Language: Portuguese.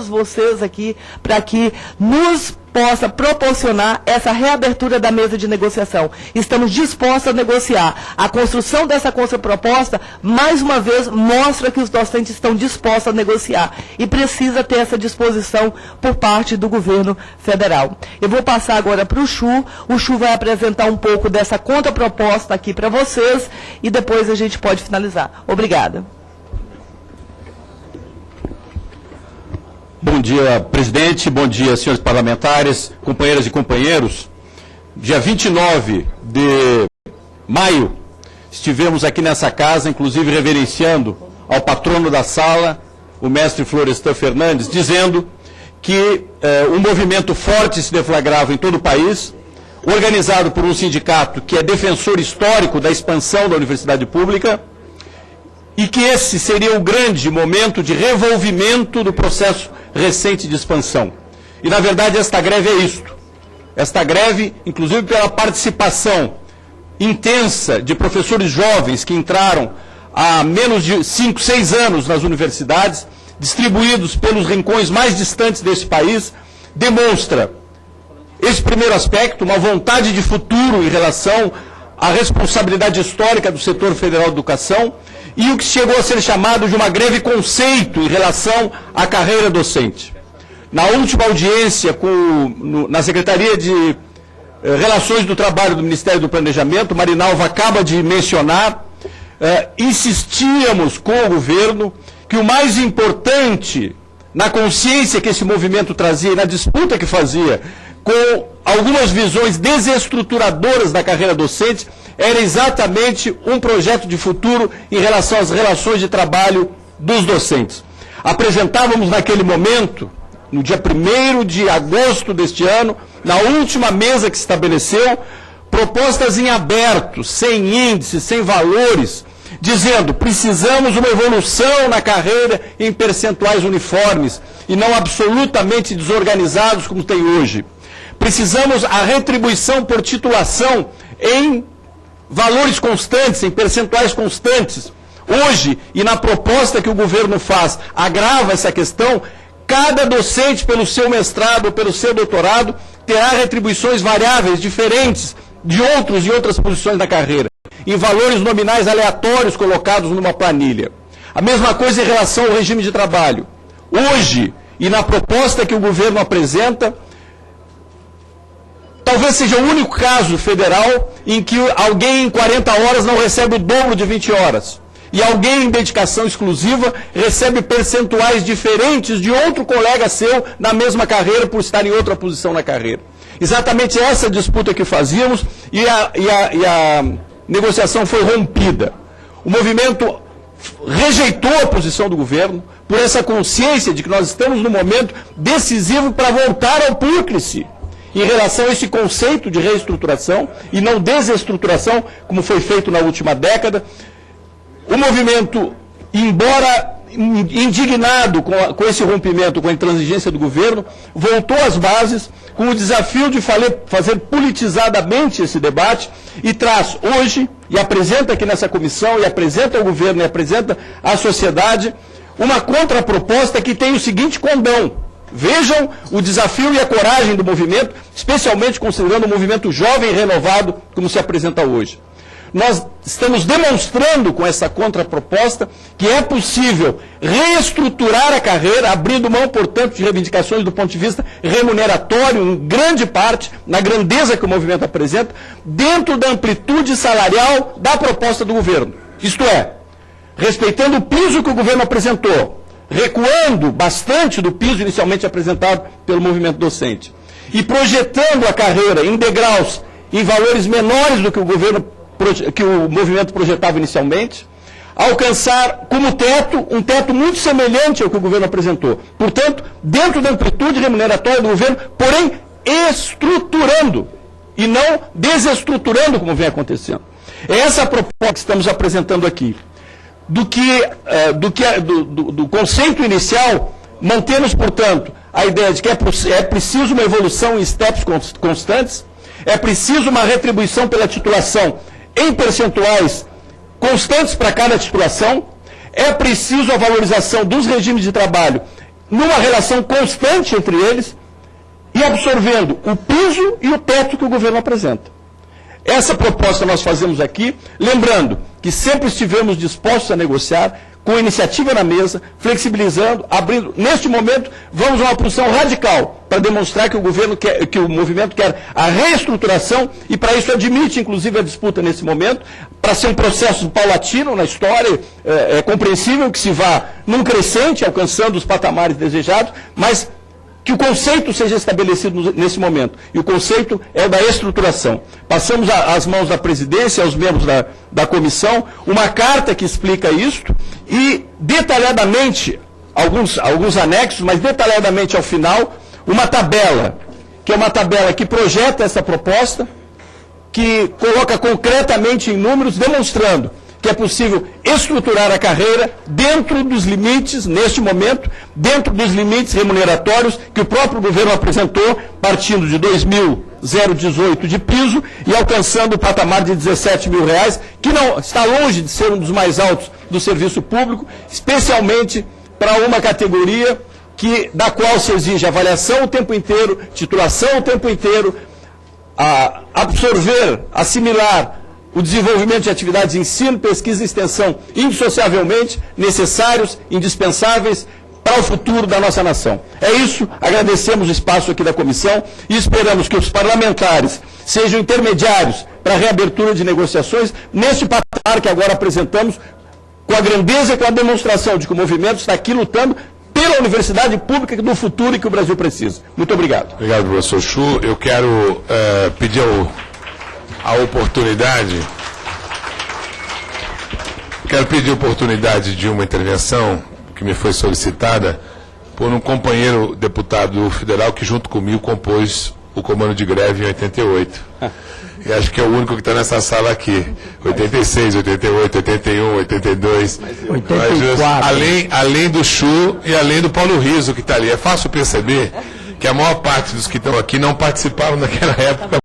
todos vocês aqui para que nos possa proporcionar essa reabertura da mesa de negociação. Estamos dispostos a negociar. A construção dessa contraproposta, mais uma vez, mostra que os docentes estão dispostos a negociar. E precisa ter essa disposição por parte do governo federal. Eu vou passar agora para o Chu. O Chu vai apresentar um pouco dessa contraproposta aqui para vocês e depois a gente pode finalizar. Obrigada. Bom dia, presidente. Bom dia, senhores parlamentares, companheiras e companheiros. Dia 29 de maio, estivemos aqui nessa casa, inclusive reverenciando ao patrono da sala, o mestre Florestan Fernandes, dizendo que um movimento forte se deflagrava em todo o país, organizado por um sindicato que é defensor histórico da expansão da universidade pública, e que esse seria o grande momento de revolvimento do processo recente de expansão. E, na verdade, esta greve é isto. Esta greve, inclusive pela participação intensa de professores jovens que entraram há menos de 5, 6 anos nas universidades, distribuídos pelos rincões mais distantes desse país, demonstra esse primeiro aspecto, uma vontade de futuro em relação à responsabilidade histórica do setor federal de educação, e o que chegou a ser chamado de uma greve conceito em relação à carreira docente. Na última audiência na Secretaria de Relações do Trabalho do Ministério do Planejamento, Marinalva acaba de mencionar, insistíamos com o governo que o mais importante, na consciência que esse movimento trazia e na disputa que fazia com algumas visões desestruturadoras da carreira docente, era exatamente um projeto de futuro em relação às relações de trabalho dos docentes. Apresentávamos naquele momento, no dia 1º de agosto deste ano, na última mesa que se estabeleceu, propostas em aberto, sem índice, sem valores, dizendo, precisamos uma evolução na carreira em percentuais uniformes e não absolutamente desorganizados como tem hoje. Precisamos a retribuição por titulação em valores constantes, em percentuais constantes. Hoje, e na proposta que o governo faz, agrava essa questão, cada docente, pelo seu mestrado ou pelo seu doutorado, terá retribuições variáveis, diferentes de outros e outras posições da carreira, em valores nominais aleatórios colocados numa planilha. A mesma coisa em relação ao regime de trabalho. Hoje, e na proposta que o governo apresenta, talvez seja o único caso federal em que alguém em 40 horas não recebe o dobro de 20 horas. E alguém em dedicação exclusiva recebe percentuais diferentes de outro colega seu na mesma carreira por estar em outra posição na carreira. Exatamente essa disputa que fazíamos e a negociação foi rompida. O movimento rejeitou a posição do governo por essa consciência de que nós estamos num momento decisivo para voltar ao púrplice em relação a esse conceito de reestruturação e não desestruturação, como foi feito na última década. O movimento, embora indignado com esse rompimento, com a intransigência do governo, voltou às bases com o desafio de fazer politizadamente esse debate e traz hoje, e apresenta aqui nessa comissão, e apresenta ao governo, e apresenta à sociedade, uma contraproposta que tem o seguinte condão. Vejam o desafio e a coragem do movimento, especialmente considerando o movimento jovem e renovado, como se apresenta hoje. Nós estamos demonstrando com essa contraproposta que é possível reestruturar a carreira, abrindo mão, portanto, de reivindicações do ponto de vista remuneratório, em grande parte, na grandeza que o movimento apresenta, dentro da amplitude salarial da proposta do governo. Isto é, respeitando o piso que o governo apresentou, recuando bastante do piso inicialmente apresentado pelo movimento docente, e projetando a carreira em degraus, em valores menores do que o movimento projetava inicialmente, alcançar como teto, um teto muito semelhante ao que o governo apresentou. Portanto, dentro da amplitude remuneratória do governo, porém estruturando, e não desestruturando como vem acontecendo. É essa a proposta que estamos apresentando aqui. Do conceito inicial, mantemos, portanto, a ideia de que é preciso uma evolução em steps constantes, é preciso uma retribuição pela titulação em percentuais constantes para cada titulação, é preciso a valorização dos regimes de trabalho numa relação constante entre eles e absorvendo o piso e o teto que o governo apresenta. Essa proposta nós fazemos aqui, lembrando que sempre estivemos dispostos a negociar, com iniciativa na mesa, flexibilizando, abrindo. Neste momento, vamos a uma posição radical para demonstrar que o governo quer, que o movimento quer a reestruturação e para isso admite, inclusive, a disputa nesse momento, para ser um processo paulatino na história, é compreensível que se vá num crescente, alcançando os patamares desejados, mas que o conceito seja estabelecido nesse momento. E o conceito é o da estruturação. Passamos às mãos da presidência, aos membros da comissão, uma carta que explica isto e, detalhadamente, alguns anexos, mas detalhadamente ao final, uma tabela, que é uma tabela que projeta essa proposta, que coloca concretamente em números, demonstrando que é possível estruturar a carreira dentro dos limites, neste momento, dentro dos limites remuneratórios que o próprio governo apresentou, partindo de 2.018 de piso e alcançando o patamar de R$17 mil, que não está longe de ser um dos mais altos do serviço público, especialmente para uma categoria da qual se exige avaliação o tempo inteiro, titulação o tempo inteiro, absorver, assimilar o desenvolvimento de atividades de ensino, pesquisa e extensão indissociavelmente necessários, indispensáveis para o futuro da nossa nação. É isso, agradecemos o espaço aqui da comissão e esperamos que os parlamentares sejam intermediários para a reabertura de negociações neste patamar que agora apresentamos, com a grandeza e com a demonstração de que o movimento está aqui lutando pela universidade pública do futuro e que o Brasil precisa. Muito obrigado. Obrigado, professor Chu. Eu quero pedir a oportunidade de uma intervenção que me foi solicitada por um companheiro deputado federal que junto comigo compôs o comando de greve em 88. E acho que é o único que está nessa sala aqui. 86, 88, 81, 82. 84. Além do Chu e além do Paulo Riso que está ali. É fácil perceber que a maior parte dos que estão aqui não participaram naquela época.